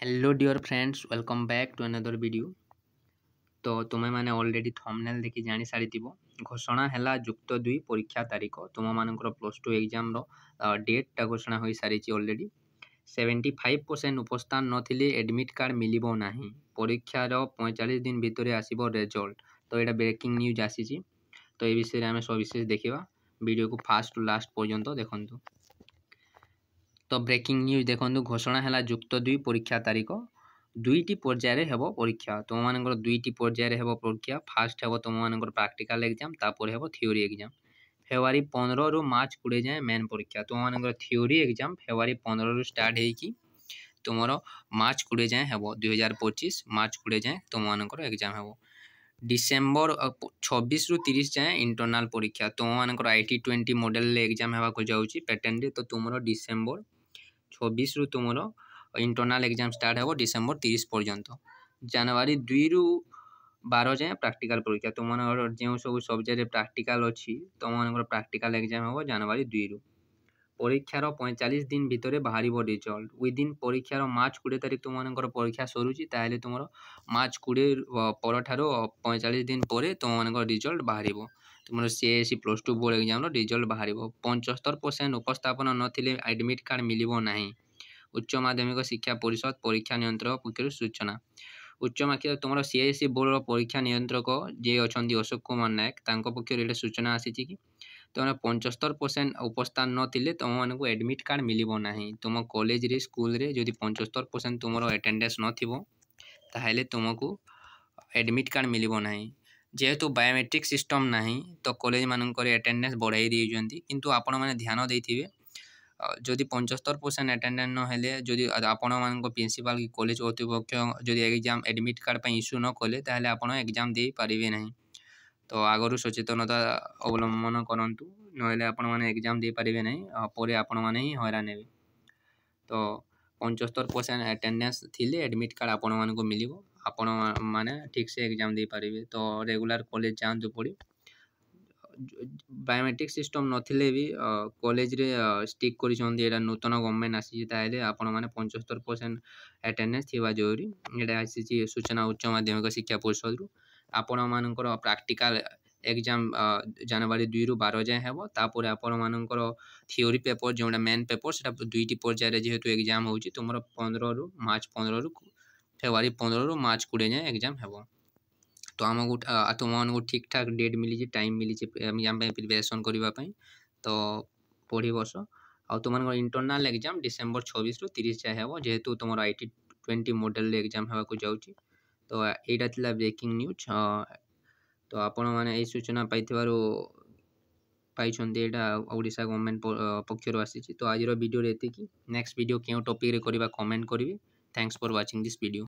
Hello dear friends, welcome back to another video. तो तुम्हें मैंने ऑलरेडी थंबनेल देखि जानी सारी घोषणा है जुक्त 2 परीक्षा तारीख तुम मान प्लस टू एग्जाम डेटा घोषणा हो सारी ऑलरेडी 75% उपस्थान नथिले एडमिट कार्ड मिलिबो नाही। परीक्षार 45 दिन भितर आसीबो रिजल्ट। तो यहाँ ब्रेकिंग न्यूज आसी। तो ये विषय में सविशेष देखा वीडियो को फास्ट टू लास्ट पर्यंत देखु। तो ब्रेकिंग न्यूज देखो घोषणा है जुक्त 2 परीक्षा तारीख दुईटी पर्यायर हेब परीक्षा तुम मान दुईटी पर्यायर हेब परीक्षा फास्ट हेब तुम मान प्रैक्टिकल एग्जाम तापर हेब थ्योरी एग्जाम। फेब्रुआरी 15 रु मार्च 20 जाए मेन परीक्षा तुम मान थ्योरी एग्जाम फेब्रुआरी 15 रु स्टार्ट होगी तुम मार्च 20 जाए हेब 2025 मार्च 20 जाए तुम मान एग्जाम हेब। डिसेम्बर 26 रु 30 जाए इंटरनाल परीक्षा तुम मान IT20 मॉडल एग्जाम होगा जाऊँगी पैटर्न तो तुम डिसेम्बर 26 रु तुम इंटरनाल एग्जाम स्टार्ट हो डिसेम्बर 30 पर्यंत। जनवरी 2 रु 12 जाए प्रैक्टिकल परीक्षा तुम जो सब सब्जेक्ट प्रैक्टिकल अच्छी तुम मान प्रैक्टिकल एग्जाम हो जनवरी 2 रु। परीक्षार 45 दिन भितर बाहर रिजल्ट विदिन परीक्षार मार्च 20 तारीख तुम मान परीक्षा सरुची ताहले तुम मार्च 20 पर 45 दिन पर तुम मान रिजल्ट बाहर तुम CSE plus two board exam result बाहर 75% उपस्थापन नथिले एडमिट कार्ड मिलिबो नाही। उच्च माध्यमिक शिक्षा परिषद परीक्षा नियंत्रक पक्षर सूचना। उच्च माध्यमिक तुम CSE बोर्ड परीक्षा नियंत्रक जे अच्छा अशोक कुमार नायक पक्षर सूचना आसी कि तुम 75% उपस्थान नथिले तुम मानक एडमिट कार्ड मिलिबो नाही। तुम कॉलेज रे स्कूल रे जदि 75% तुम अटेंडेंस नथिबो ताहले तुमको एडमिट कार्ड मिलिबो नाही। जेहेतु बायोमेट्रिक सिस्टम नाही तो कॉलेज मानकर अटेंडेंस बढ़ाई दीजिए किंतु आपण मैंने ध्यान देथिबे जदि 75% अटेंडेंस नहेले जदि आपण मान प्रिंसिपल कि कॉलेज कर्तृपक्ष जदि एग्जाम एडमिट कार्ड इश्यू न कले ताहले आपण एग्जाम दे पारिबे नाही। तो आगु सचेतनता अवलंबन करूँ ना आपण मैंने एग्जाम दे पारे ना पर आपण मैंने ही हैरान हे। तो 75% अटेंडेंस थिले एडमिट कार्ड आपण मानक मिल आपण मैंने ठीक से एग्जाम दे पारे। तो रेगुलर कॉलेज जातु पड़ी बायोमेट्रिक सिस्टम नथिले भी कॉलेज रे स्टिक कर नूतन गवर्नमेंट आसी आपण मैंने 75% अटेंडेंस थी जरूरी यहाँ आसी सूचना उच्च माध्यमिक शिक्षा परिषद रु। आपण मानकर प्रैक्टिकल एग्जाम जनवरी 2 रु 12 जाए हेब तापर आपण मानकर थ्योरी पेपर जो मेन पेपर से दुईटी पर्यायर जेहेतु एग्जाम हो तुम 15 रु मार्च 15 रु फेब्रुआरी 15 रु मार्च 20 जाए एग्जाम हेब। तो आमको तुम ठीक ठाक डेट मिली टाइम मिली एग्जाम प्रिपरेशन करने तो पढ़ी बस आ तुम इंटरनाल एग्जाम डिसेम्बर 26 रु 30 जाए हेब जेहेतु तुम IT20 मॉडल एग्जाम होगा जाऊँगी। तो यहाँ थी ब्रेकिंग न्यूज। तो आपण मैंने ये सूचना पाई ओडिशा गवर्नमेंट पक्षर आसी। तो आज वीडियो एति नेक्स्ट वीडियो क्यों टॉपिक रे करबा कमेंट करी। Thanks for watching this video.